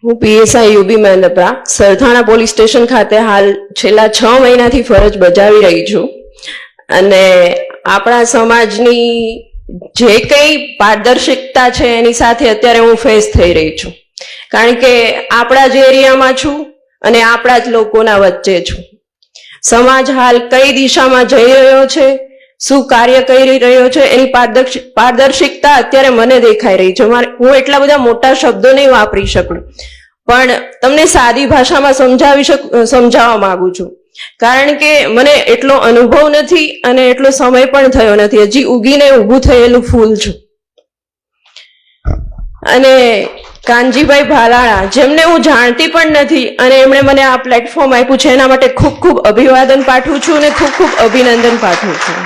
હું PSI U B Mahendrapara Sarthana police station ખાતે હાલ છેલ્લા 6 મહિનાથી ફરજ બજાવી રહી છું અને આપણા સમાજની જે કંઈ પારદર્શિકતા છે એની સાથે અત્યારે હું ફેસ થઈ રહી છું, કારણ કે આપણા જ એરિયામાં છું અને આપણા જ લોકોના વચ્ચે છું. સમાજ હાલ કઈ દિશામાં જઈ રહ્યો છે, શું કાર્ય કરી રહ્યો છે, એની પારદર્શિકતા અત્યારે મને દેખાઈ રહી છે. હું એટલા બધા મોટા શબ્દો નહીં વાપરી શકું, પણ તમને સાદી ભાષામાં સમજાવવા માંગુ છું, કારણ કે મને એટલો અનુભવ નથી અને એટલો સમય પણ થયો નથી. હજી ઉગીને ઊભું થયેલું ફૂલ છું. અને કાનજીભાઈ ભાલાળા, જેમને હું જાણતી પણ નથી અને એમણે મને આ પ્લેટફોર્મ આપ્યું છે, એના માટે ખૂબ ખૂબ અભિવાદન પાઠવું છું અને ખૂબ ખૂબ અભિનંદન પાઠવું છું.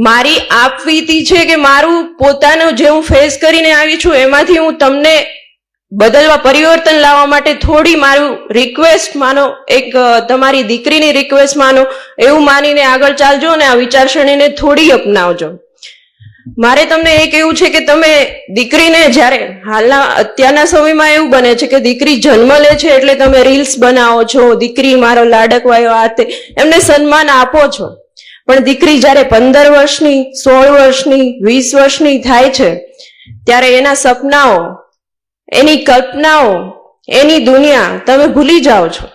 મારી આપવીતી છે કે મારું પોતાનું જે હું ફેસ કરીને આવી છું એમાંથી હું તમને બદલવા, પરિવર્તન લાવવા માટે થોડી મારું રિક્વેસ્ટ માનો, એક તમારી દીકરીની રિક્વેસ્ટ માનો, એવું માનીને આગળ ચાલજો અને આ વિચારસરણીને થોડી અપનાવજો. મારે તમને એ કહેવું છે કે તમે દીકરીને, જ્યારે હાલના અત્યારના સમયમાં એવું બને છે કે દીકરી જન્મ લે છે એટલે તમે રીલ્સ બનાવો છો, દીકરી મારો લાડકવાયો, આ તે, એમને સન્માન આપો છો. પણ દીકરી જ્યારે 15 વર્ષની, 16 વર્ષની, 20 વર્ષની થાય છે ત્યારે એના સપનાઓ, એની કલ્પનાઓ, એની દુનિયા તમે ભૂલી જાઓ છો.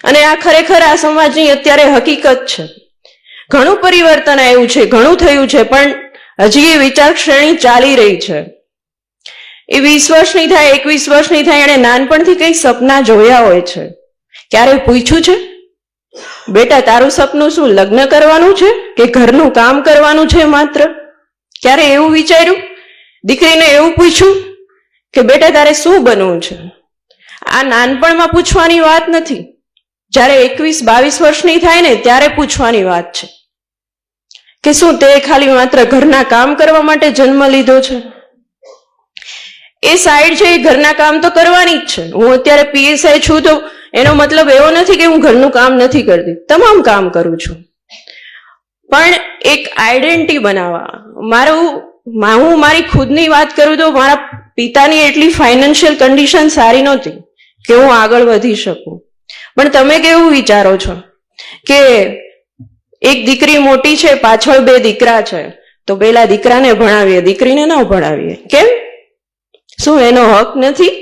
અને આ ખરેખર આ સમાજની અત્યારે હકીકત છે. ઘણું પરિવર્તન આવ્યું છે, ઘણું થયું છે, પણ હજી એ વિચારશ્રેણી ચાલી રહી છે. એ 20 વર્ષની થાય, 21 વર્ષની થાય, એને નાનપણથી કઈ સપના જોયા હોય છે. ક્યારે પૂછ્યું છે, બેટા તારું સપનું શું લગ્ન કરવાનું છે કે ઘરનું કામ કરવાનું છે માત્ર? ક્યારે એવું વિચાર્યું? દીકરીને એવું પૂછ્યું કે બેટા તારે શું બનવું છે? આ નાનપણમાં પૂછવાની વાત નથી, જ્યારે 21-22 વર્ષની થાય ને ત્યારે પૂછવાની વાત છે કે શું તે ખાલી માત્ર ઘરના કામ કરવા માટે જન્મ લીધો છે? એ સાઈડ છે, એ ઘરના કામ તો કરવાની જ છે. હું અત્યારે પીએસઆઈ છું તો એનો મતલબ એવો નથી કે હું ઘરનું કામ નથી કરતી, તમામ કામ કરું છું. પણ એક આઈડેન્ટિટી બનાવવા, હું મારી ખુદની વાત કરું તો મારા પિતાની એટલી ફાઇનાન્શિયલ કન્ડિશન સારી નહોતી કે હું આગળ વધી શકું. પણ તમે કેવું વિચારો છો કે એક દીકરી મોટી છે, પાછળ 2 દીકરા છે, તો પેલા દીકરાને ભણાવીએ, દીકરીને ન ભણાવીએ? કેમ? શું એનો હક નથી?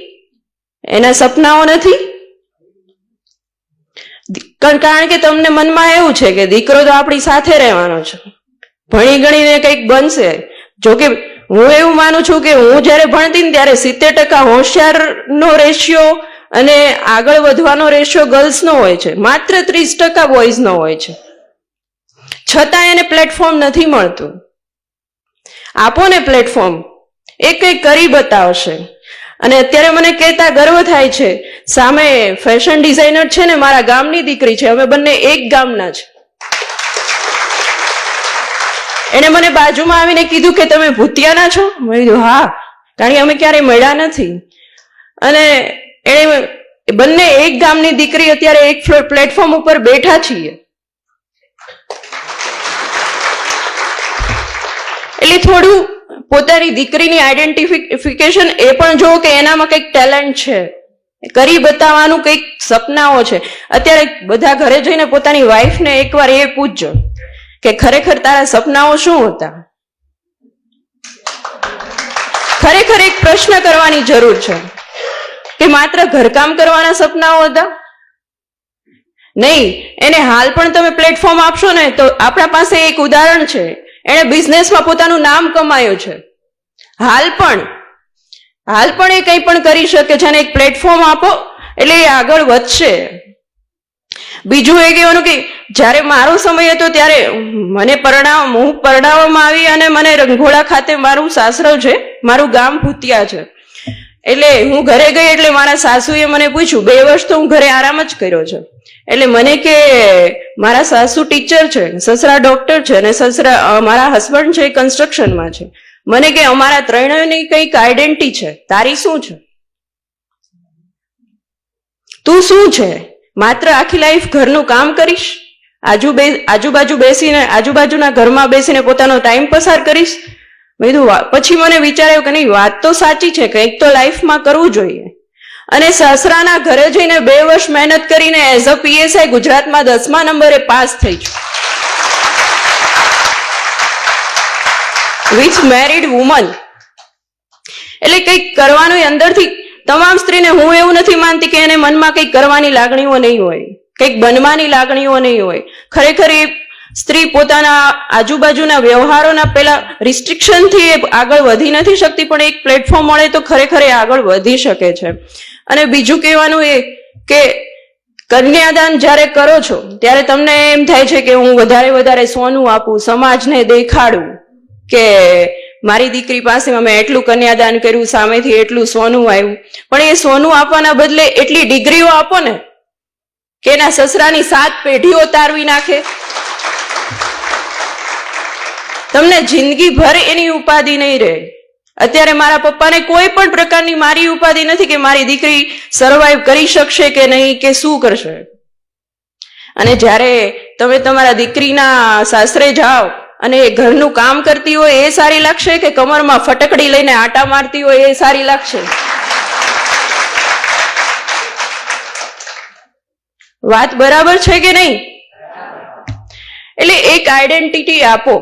એના સપનાઓ નથી? કારણ કે તમને મનમાં એવું છે કે દીકરો તો આપણી સાથે રહેવાનો છે, ભણી ગણીને કંઈક બનશે. જોકે હું એવું માનું છું કે હું જ્યારે ભણતી ને ત્યારે 70% હોશિયારનો રેશિયો અને આગળ વધવાનો રેશિયો ગર્લ્સનો હોય છે, માત્ર 30% બોયઝનો હોય છે. છતાં એને પ્લેટફોર્મ નથી મળતું. આપો ને પ્લેટફોર્મ, એ કંઈક કરી બતાવશે. અને અત્યારે મને કહેતા ગર્વ થાય છે, સામે ફેશન ડિઝાઇનર છે ને મારા ગામની દીકરી છે, અમે બંને એક ગામના છે. એને મને બાજુમાં આવીને કીધું કે તમે ભૂતિયાના છો? મેં કીધું હા, કારણ કે અમે ક્યારેય મળ્યા નથી. અને એને બંને એક ગામની દીકરી અત્યારે એક પ્લેટફોર્મ ઉપર બેઠા છીએ. એટલે થોડું પોતાની દીકરીની આઈડેન્ટિફિકેશન એ પણ જો કે એનામાં કંઈક ટેલેન્ટ છે, કરી બતાવવાનું કંઈક સપનાઓ છે. અત્યારે બધા ઘરે જઈને પોતાની વાઈફને એકવાર એ પૂછજો કે ખરેખર તારા સપનાઓ શું હતા? ખરેખર એક પ્રશ્ન કરવાની જરૂર છે કે માત્ર ઘરકામ કરવાના સપનાઓ હતા? નહીં. એને હાલ પણ તમે પ્લેટફોર્મ આપશો ને તો આપણા પાસે એક ઉદાહરણ છે, એણે બિઝનેસમાં પોતાનું નામ કમાયું છે. હાલ પણ એ કંઈ પણ કરી શકે છે અને એક પ્લેટફોર્મ આપો એટલે એ આગળ વધશે. બીજું એ કહેવાનું કે જ્યારે મારો સમય હતો ત્યારે હું પરણાવવામાં આવી અને મને રંઘોળા ખાતે મારું સાસરું છે, મારું ગામ ભૂતિયા છે. એટલે હું ઘરે ગઈ એટલે મારા સાસુએ મને પૂછ્યું, 2 વર્ષ તો હું ઘરે આરામ જ કર્યો છે. એટલે મને કે મારા સાસુ ટીચર છે, સસરા ડોક્ટર છે અને મારા હસબન્ડ છે કન્સ્ટ્રક્શનમાં છે. મને કે અમારા ત્રણેયની કંઈક આઈડેન્ટિટી છે, તારી શું છે? તું શું છે? માત્ર આખી લાઈફ ઘરનું કામ કરીશ, આજુબાજુના ઘરમાં બેસીને પોતાનો ટાઈમ પસાર કરીશ, મેં કીધું પછી મને વિચાર્યું કે નહીં, વાત તો સાચી છે, કંઈક તો લાઈફમાં કરવું જોઈએ. અને સાસરાના ઘરે જઈને 2 વર્ષ મહેનત કરીને એઝ અ પીએસઆઈ ગુજરાતમાં 10મા નંબરે પાસ થઈ છું, વિથ મેરિડ વુમન. એટલે કંઈક કરવાનું અંદરથી તમામ સ્ત્રીને, હું એવું નથી માનતી કે એને મનમાં કંઈક કરવાની લાગણીઓ નહીં હોય, કંઈક બનવાની લાગણીઓ નહીં હોય. ખરેખર એ સ્ત્રી પોતાના આજુબાજુના વ્યવહારોના પેલા રિસ્ટ્રિક્શનથી આગળ વધી નથી શકતી, પણ એક પ્લેટફોર્મ મળે તો ખરેખર એ આગળ વધી શકે છે. અને બીજું કહેવાનું એ કે કન્યાદાન જ્યારે કરો છો ત્યારે તમને એમ થાય છે કે હું વધારે સોનું આપું, સમાજને દેખાડું કે મારી દીકરી પાસે અમે એટલું કન્યાદાન કર્યું, સામેથી એટલું સોનું આવ્યું. પણ એ સોનું આપવાના બદલે એટલી ડિગ્રીઓ આપો ને કે એના સસરાની 7 પેઢીઓ તારવી નાખે. તમને જિંદગીભર એની ઉપાધિ નહીં રહે. અત્યારે મારા પપ્પાને કોઈ પણ પ્રકારની મારી ઉપાધિ નથી કે મારી દીકરી સર્વાઈવ કરી શકશે કે નહીં, કે શું કરશે. અને જ્યારે તમે તમારા દીકરીના સાસરે જાઓ અને એ ઘરનું કામ કરતી હોય એ સારી લાગશે, કે કમરમાં ફટકડી લઈને આટા મારતી હોય એ સારી લાગશે? વાત બરાબર છે કે નહીં? એટલે એક આઈડેન્ટિટી આપો,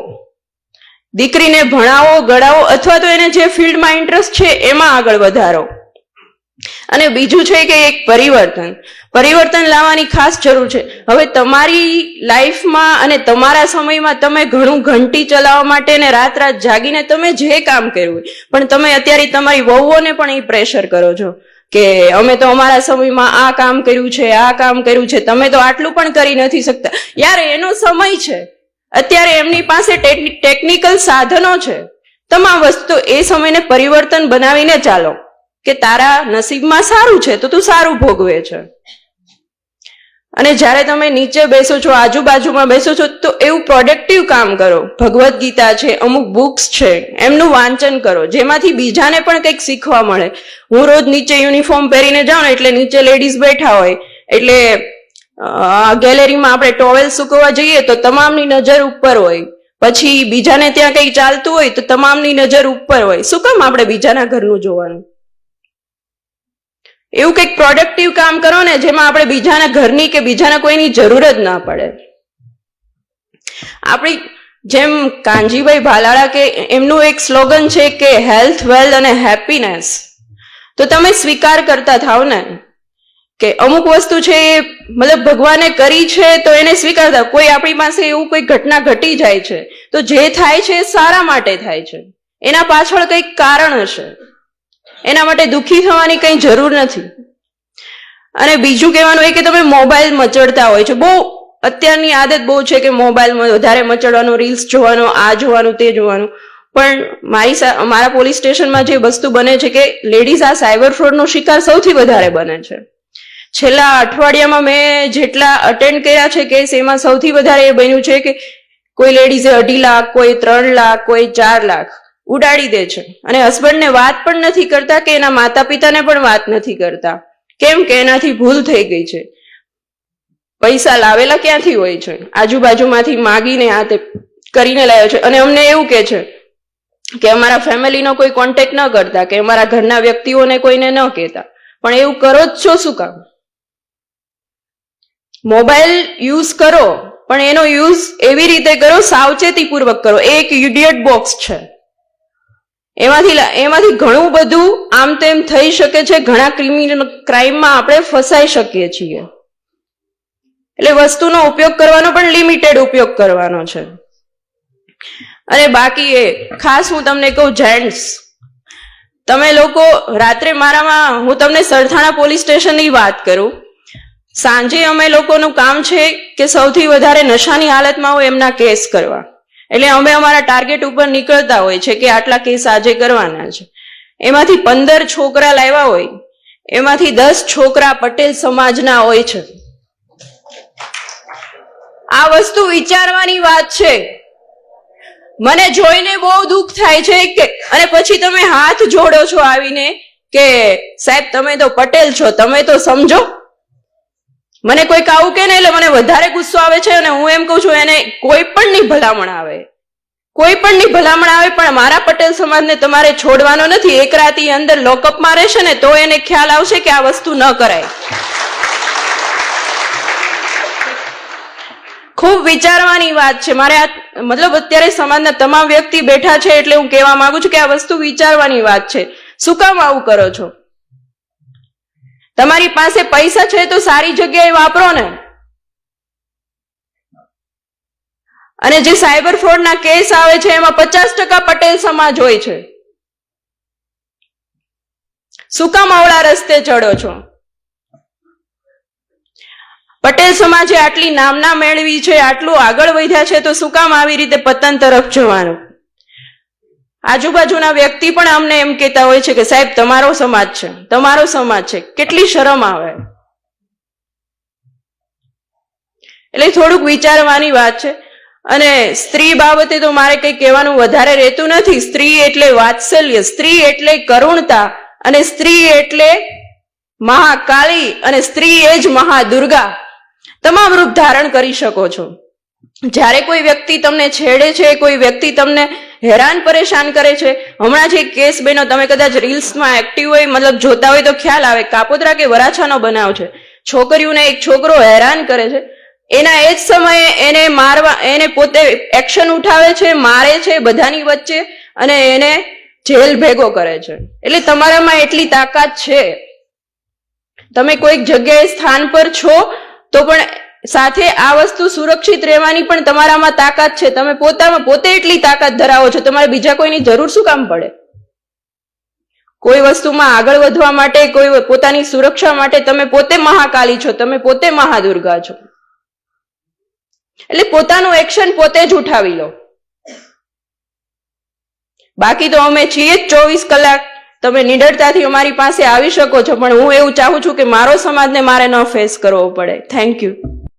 દીકરીને ભણાવો, ગળાવો, અથવા તો એને જે ફિલ્ડમાં ઇન્ટરેસ્ટ છે એમાં આગળ વધારો. અને બીજું છે કે એક પરિવર્તન લાવવાની ખાસ જરૂર છે. હવે તમારી લાઈફમાં અને તમારા સમયમાં તમે ઘણું ઘંટી ચલાવવા માટે ને રાત જાગીને તમે જે કામ કર્યું હોય, પણ તમે અત્યારે તમારી વહુઓને પણ એ પ્રેશર કરો છો કે અમે તો અમારા સમયમાં આ કામ કર્યું છે, આ કામ કર્યું છે, તમે તો આટલું પણ કરી નથી શકતા. યાર, એનો સમય છે, અત્યારે એમની પાસે ટેકનિકલ સાધનો છે, તમામ વસ્તુ. એ સમયને પરિવર્તન બનાવીને ચાલો કે તારા નસીબમાં સારું છે તો તું સારું ભોગવે છે. અને જ્યારે તમે નીચે બેસો છો, આજુબાજુમાં બેસો છો, તો એવું પ્રોડક્ટિવ કામ કરો. ભગવદ્ ગીતા છે, અમુક બુક્સ છે, એમનું વાંચન કરો, જેમાંથી બીજાને પણ કંઈક શીખવા મળે. હું રોજ નીચે યુનિફોર્મ પહેરીને જાઉં ને, એટલે નીચે લેડીઝ બેઠા હોય, એટલે ગેલેરીમાં આપણે ટોવેલ સૂકવવા જઈએ તો તમામની નજર ઉપર હોય. પછી બીજાને ત્યાં કંઈ ચાલતું હોય તો તમામની નજર ઉપર હોય. શું કામ આપણે બીજાના ઘરનું જોવાનું? એવું કંઈક પ્રોડક્ટિવ કામ કરો ને જેમાં આપણે બીજાના ઘરની કે બીજાના કોઈની જરૂર જ ના પડે. આપણી જેમ કાનજીભાઈ ભાલાળા કે એમનું એક સ્લોગન છે કે હેલ્થ, વેલ્થ અને હેપીનેસ. તો તમે સ્વીકાર કરતા થાવ ને કે અમુક વસ્તુ છે એ મતલબ ભગવાને કરી છે તો એને સ્વીકારતા. કોઈ આપણી પાસે એવું કોઈ ઘટના ઘટી જાય છે તો જે થાય છે એ સારા માટે થાય છે, એના પાછળ કંઈક કારણ હશે, એના માટે દુઃખી થવાની કંઈ જરૂર નથી. અને બીજું કહેવાનું એ કે તમે મોબાઈલ મચડતા હોય છો. બહુ અત્યારની આદત બહુ છે કે મોબાઈલમાં વધારે મચડવાનો, રીલ્સ જોવાનો, આ જોવાનું, તે જોવાનું. પણ મારા પોલીસ સ્ટેશનમાં જે વસ્તુ બને છે કે લેડીઝ આ સાયબર ફ્રોડનો શિકાર સૌથી વધારે બને છે. છેલ્લા અઠવાડિયામાં મેં જેટલા અટેન્ડ કર્યા છે કેસ, એમાં સૌથી વધારે એ બન્યું છે કે કોઈ લેડીઝે 2.5 લાખ, કોઈ 3 લાખ, કોઈ 4 લાખ ઉડાડી દે છે. અને હસબન્ડને વાત પણ નથી કરતા કે એના માતા પિતાને પણ વાત નથી કરતા. કેમ કે એનાથી ભૂલ થઈ ગઈ છે. પૈસા લાવેલા ક્યાંથી હોય છે? આજુબાજુમાંથી માગીને આ તે કરીને લાવ્યો છે. અને અમને એવું કે છે કે અમારા ફેમિલીનો કોઈ કોન્ટેક્ટ ન કરતા, કે અમારા ઘરના વ્યક્તિઓને કોઈને ન કહેતા. પણ એવું કરો જ છો શું કામ? મોબાઈલ યુઝ કરો, પણ એનો યુઝ એવી રીતે કરો, સાવચેતીપૂર્વક કરો. એક ઇડિયટ બોક્સ છે, એમાંથી ઘણું બધું આમ તેમ થઈ શકે છે. ઘણા ક્રાઇમમાં આપણે ફસાઈ શકીએ છીએ. એટલે વસ્તુનો ઉપયોગ કરવાનો પણ લિમિટેડ ઉપયોગ કરવાનો છે. અને બાકી એ ખાસ હું તમને કહું, જેન્ટ્સ, તમે લોકો રાત્રે હું તમને સરથાણા પોલીસ સ્ટેશનની વાત કરું. સાંજે અમે લોકોનું કામ છે કે સૌથી વધારે નશાની હાલતમાં હોય એમના કેસ કરવા. એટલે અમે અમારા ટાર્ગેટ ઉપર નીકળતા હોય છે કે આટલા કેસ આજે કરવાના છે. એમાંથી 15 છોકરા લાવ્યા હોય, એમાંથી 10 છોકરા પટેલ સમાજના હોય છે. આ વસ્તુ વિચારવાની વાત છે. મને જોઈને બહુ દુઃખ થાય છે કે, અને પછી તમે હાથ જોડો છો આવીને કે સાહેબ તમે તો પટેલ છો, તમે તો સમજો. મને કોઈક આવું કે ને એટલે મને વધારે ગુસ્સો આવે છે. અને હું એમ કહું છું, એને કોઈ પણ ની ભલામણ આવે, કોઈ પણ ની ભલામણ આવે પણ મારા પટેલ સમાજને તમારે છોડવાનો નથી. એક રાતી અંદર લોકઅપમાં રહેશે ને તો એને ખ્યાલ આવશે કે આ વસ્તુ ન કરાય. ખૂબ વિચારવાની વાત છે. મારે આ મતલબ અત્યારે સમાજના તમામ વ્યક્તિ બેઠા છે એટલે હું કહેવા માંગુ છું કે આ વસ્તુ વિચારવાની વાત છે. શું કામ આવું કરો છો? તમારી પાસે પૈસા છે તો સારી જગ્યાએ વાપરો ને. અને જે સાયબર ફ્રોડના કેસ આવે છે એમાં 50% પટેલ સમાજ હોય છે. શું કામ અવળા રસ્તે ચડો છો? પટેલ સમાજે આટલી નામના મેળવી છે, આટલું આગળ વધ્યા છે, તો શું કામ આવી રીતે પતન તરફ જવાનું? આજુબાજુના વ્યક્તિ પણ અમને એમ કહેતા હોય છે કે સાહેબ તમારો સમાજ છે, તમારો સમાજ છે. કેટલી શરમ આવે. એટલે થોડુંક વિચારવાની વાત છે. અને સ્ત્રી બાબતે તો મારે કંઈ કહેવાનું વધારે રહેતું નથી. સ્ત્રી એટલે વાત્સલ્ય, સ્ત્રી એટલે કરુણતા, અને સ્ત્રી એટલે મહાકાળી, અને સ્ત્રી એ જ મહાદુર્ગા. તમામ રૂપ ધારણ કરી શકો છો. જ્યારે કોઈ વ્યક્તિ તમને છેડે છે, કોઈ વ્યક્તિ તમને હેરાન પરેશાન કરે છે, હમણાં જ એક કેસ બન્યો, તમે કદાચ રીલ્સમાં એક્ટિવ હોય, મતલબ જોતા હોય તો ખ્યાલ આવે, કાપોદ્રા કે વરાછાનો બનાવ છે. છોકરીઓને એક છોકરો હેરાન કરે છે, એના એ જ સમયે એને મારવા, એને પોતે એક્શન ઉઠાવે છે, મારે છે બધાની વચ્ચે, અને એને જેલ ભેગો કરે છે. એટલે તમારામાં એટલી તાકાત છે. તમે કોઈક જગ્યાએ સ્થાન પર છો તો પણ સાથે આ વસ્તુ સુરક્ષિત રહેવાની પણ તમારામાં તાકાત છે. તમે પોતે એટલી તાકાત ધરાવો છો, તમારે બીજા કોઈની જરૂર શું કામ પડે? કોઈ વસ્તુમાં આગળ વધવા માટે, કોઈ પોતાની સુરક્ષા માટે તમે પોતે મહાકાલી છો, તમે પોતે મહાદુર્ગા છો. એટલે પોતાનું એક્શન પોતે જ ઉઠાવી લો. બાકી તો અમે છીએ જ 24 કલાક. તમે નિડરતાથી અમારી પાસે આવી શકો છો, પણ હું એવું ચાહું છું કે મારો સમાજને મારે ન ફેસ કરવો પડે. Thank you.